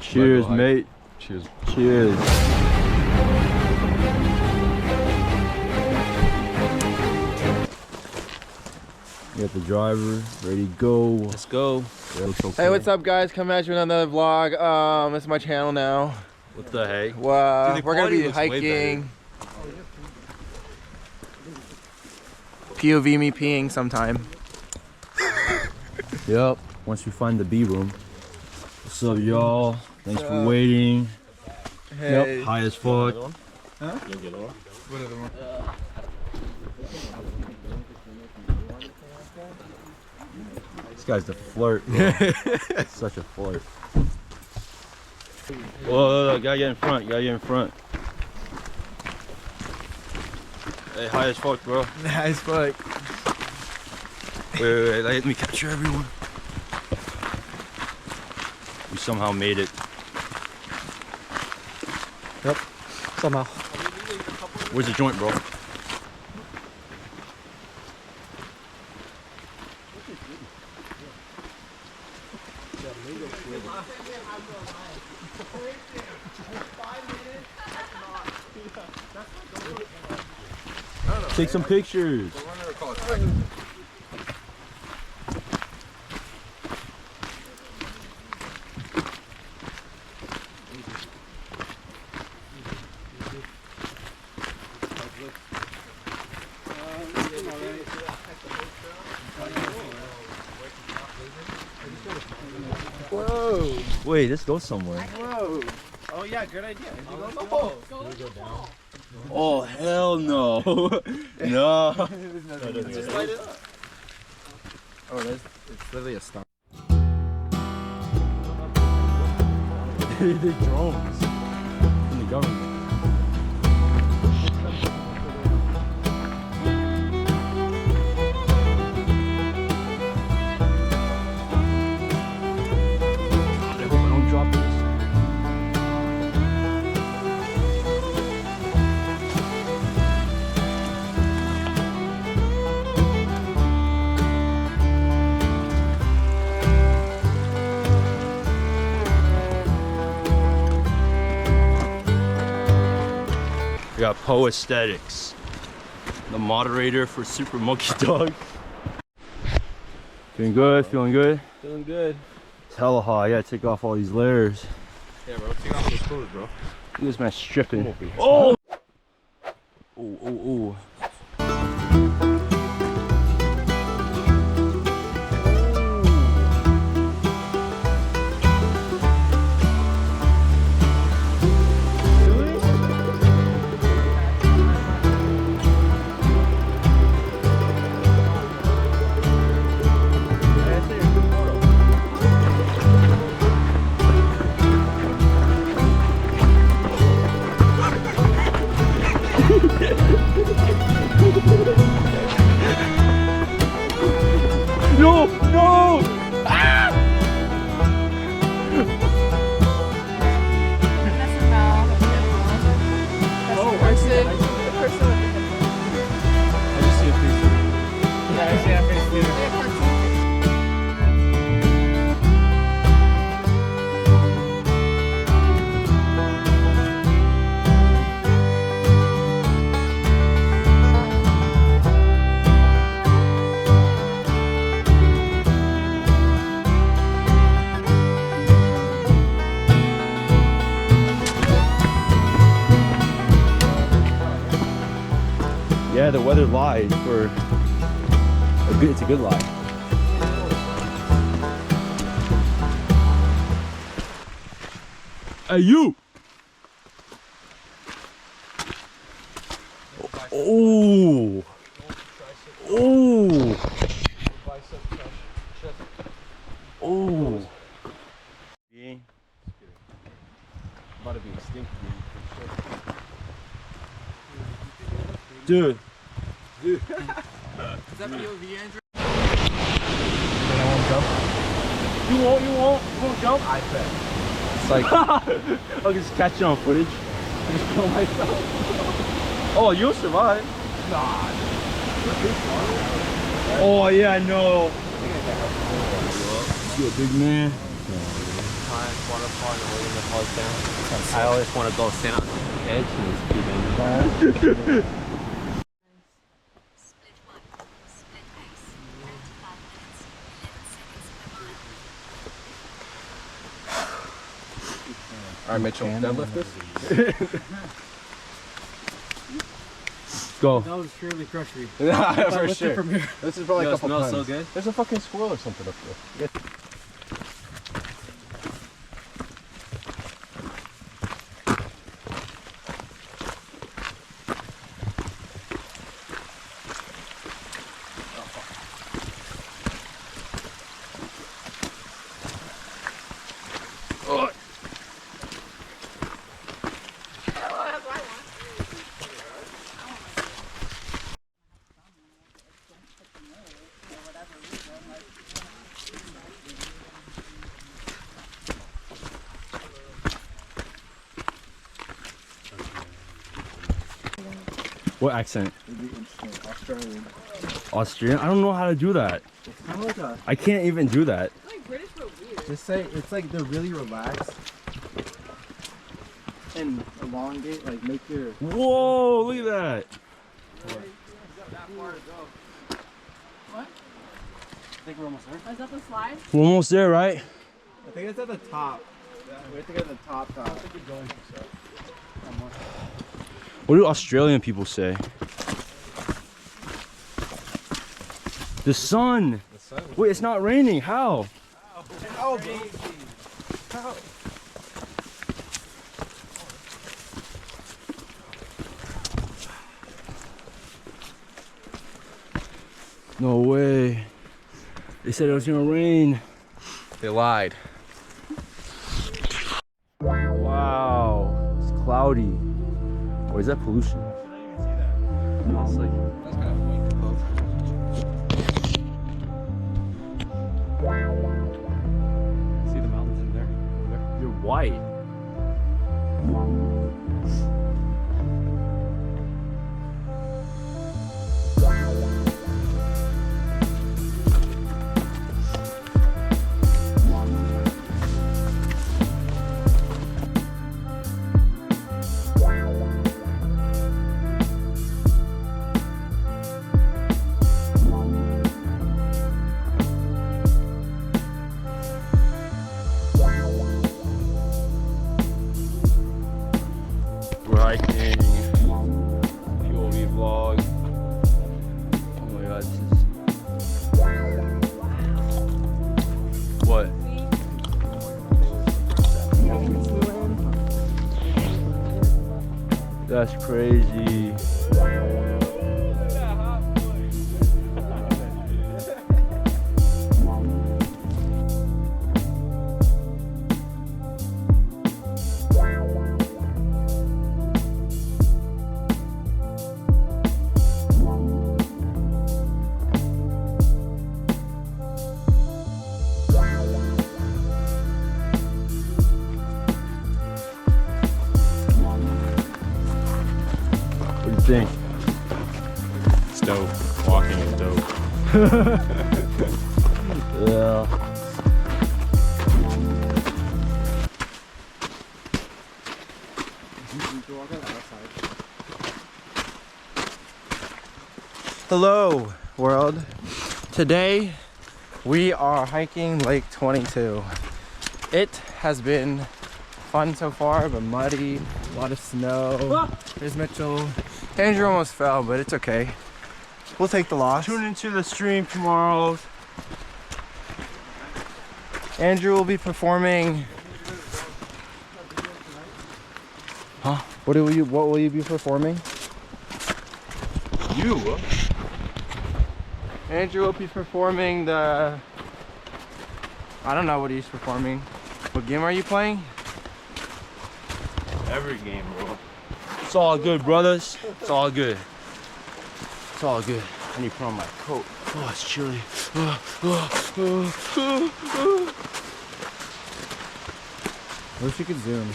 Cheers, mate. Cheers. Cheers. You got the driver ready to go. Let's go. Yeah, looks okay. Hey, what's up, guys? Coming at you with another vlog. It's my channel now. What the heck? We're gonna be hiking. POV me peeing sometime. Yep. Once we find the B room. What's up, y'all? Thanks for waiting. Hey. Yep. High as fuck. Huh? Whatever one. This guy's the flirt, bro. Such a flirt. Whoa, gotta get in front. Gotta get in front. Hey, high as fuck, bro. High as fuck. Wait, let me capture everyone. We somehow made it. Yep. Somehow. Where's the joint, bro? Take some pictures. Whoa. Wait, this goes somewhere. Whoa. Oh yeah, good idea. Oh hell no. No. Just light it up. Oh, it's literally a star. They're drones from the government. God, I hope I don't drop this. We got Poe Aesthetics, the moderator for Super Monkey Dog. Feeling good, feeling good? Feeling good. It's hella hot, I gotta take off all these layers. Yeah, bro. Take off those clothes, bro. Look at this man stripping. Oh! Ooh, ooh, ooh. No! No! Ah! Oh, I see it. The person with the headphones. I just see a face. Yeah, I see that face too. Yeah, the weather lies for a good, it's a good lie. Hey, you! Oh! Oh! Oh! About to be extinct. Dude. Is that POV, Andrew? You won't jump? I bet. It's like, I'll just catch you on footage. I just kill myself. Oh, you'll survive. Nah. Oh, yeah, I know. You a big man. time waterfall and waiting the falls down. I always want to go stand on the edge and just keep in. All right, Mitchell, deadlift this. Go. That was surely crushy. Yeah, for sure. From here. This is probably a couple smells times. so good. There's a fucking squirrel or something up there. What accent? Australian. Australian? I don't know how to do that. It's kind of like a. I can't even do that. Like British but weird. Just say it's like they're really relaxed and elongate. Like make your. Whoa, look at that. What? I think we're almost there. Is that the slide? We're almost there, right? I think it's at the top. We have to get to the top. What do Australian people say? The sun. The sun. Wait, it's not raining. How? How, baby? How? No way. They said it was gonna rain. They lied. Wow. It's cloudy. Or is that pollution? It's like That's kind of weak. See the mountains in there? Over there? you're white. We're hiking. POV vlog. Oh my god, this is. What? That's crazy. What do you think? It's dope. Walking is dope. Yeah. Hello, world. Today we are hiking Lake 22. It has been fun so far, but muddy, a lot of snow. There's Mitchell. Andrew almost fell, but it's okay. We'll take the loss. Tune into the stream tomorrow. Andrew will be performing. Huh? What will you be performing? You? Andrew will be performing the. I don't know what he's performing. What game are you playing? Every game, bro. It's all good, brothers. It's all good. It's all good. I need to put on my coat. Oh, it's chilly. I wish you could zoom.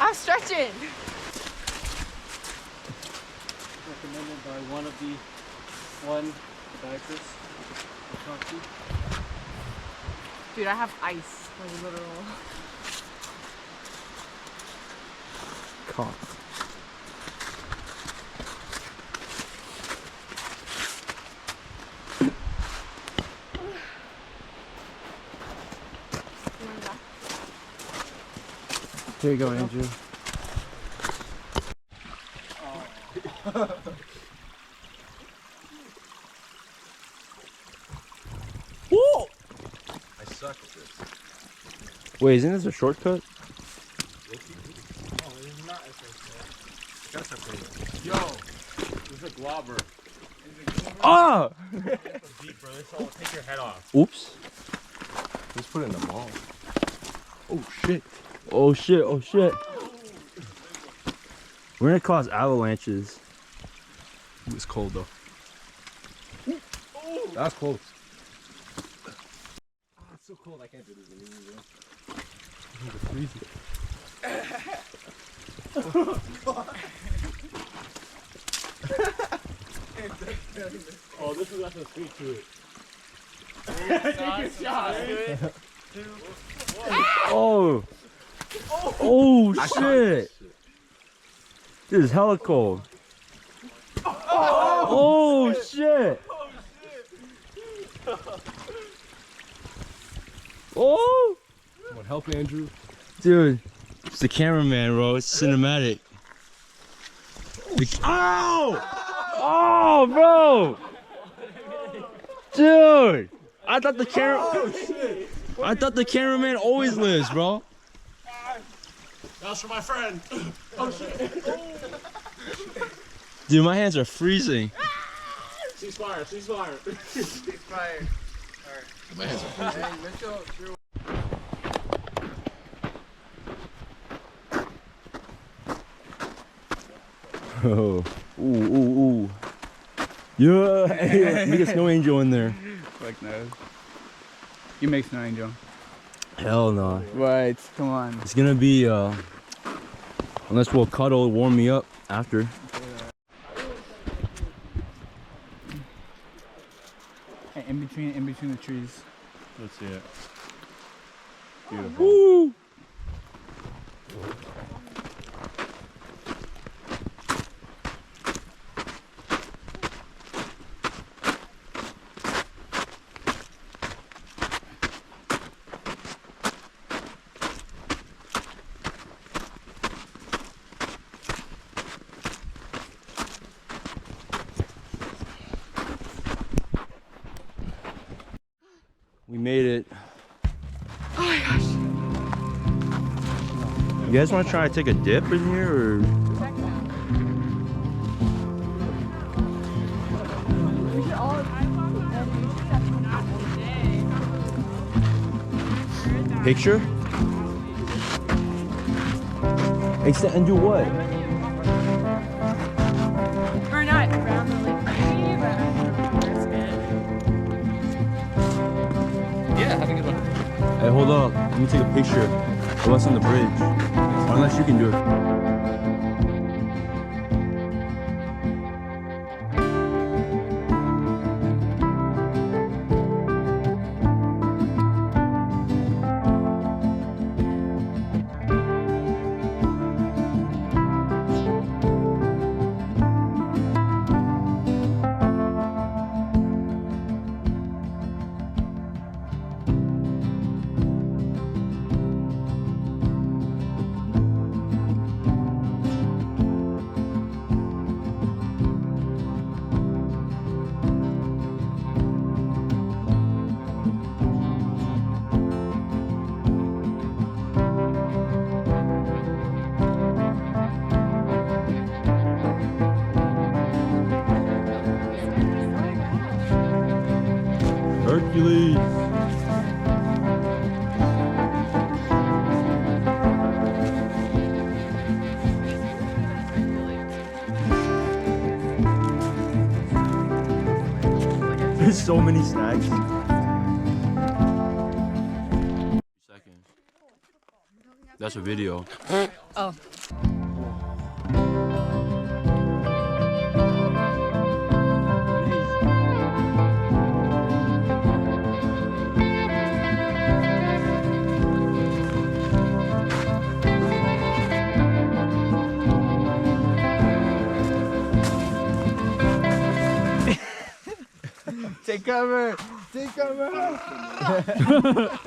I'm stretching. Recommended by one of the podiatrists I talked to. Dude, I have ice. Like literal. Caught. Here you go, Andrew. Whoa! I suck at this. Wait, isn't this a shortcut? Yo, there's a globber. Ah! Deep, bro. This will take your head off. Oops. Let's put it in the mall. Oh shit. Oh shit. Oh shit. We're gonna cause avalanches. It was cold though. That's close. Oh, it's so cold. I can't do this anymore. It's freezing. Oh, this is not so sweet to it. Oh. Oh shit. This is hella cold. Oh shit. Oh. Come on, help Andrew. Dude, it's the cameraman, bro. It's cinematic. Ow! Oh, bro! Dude! I thought the cameraman always lives, bro. That was for my friend. Dude, my hands are freezing. Ceasefire, ceasefire. Ceasefire. My hands are freezing. Hey, Mitchell, Oh. Ooh, ooh, ooh. Yeah! Hey, make a snow angel in there. Fuck no. You make snow angel. Hell no. What? Come on. It's gonna be, unless we'll cuddle, warm me up after. Hey, in between the trees. Let's see it. Beautiful. Woo! We made it. Oh my gosh. You guys want to try to take a dip in here, or? We should all Picture? Except and do what? or not around the lake. Yeah, have a good one. Hey, hold up. Let me take a picture of us on the bridge. Unless you can do it. Hercules. There's so many snacks. Seconds. That's a video. Oh. Take cover! Take cover!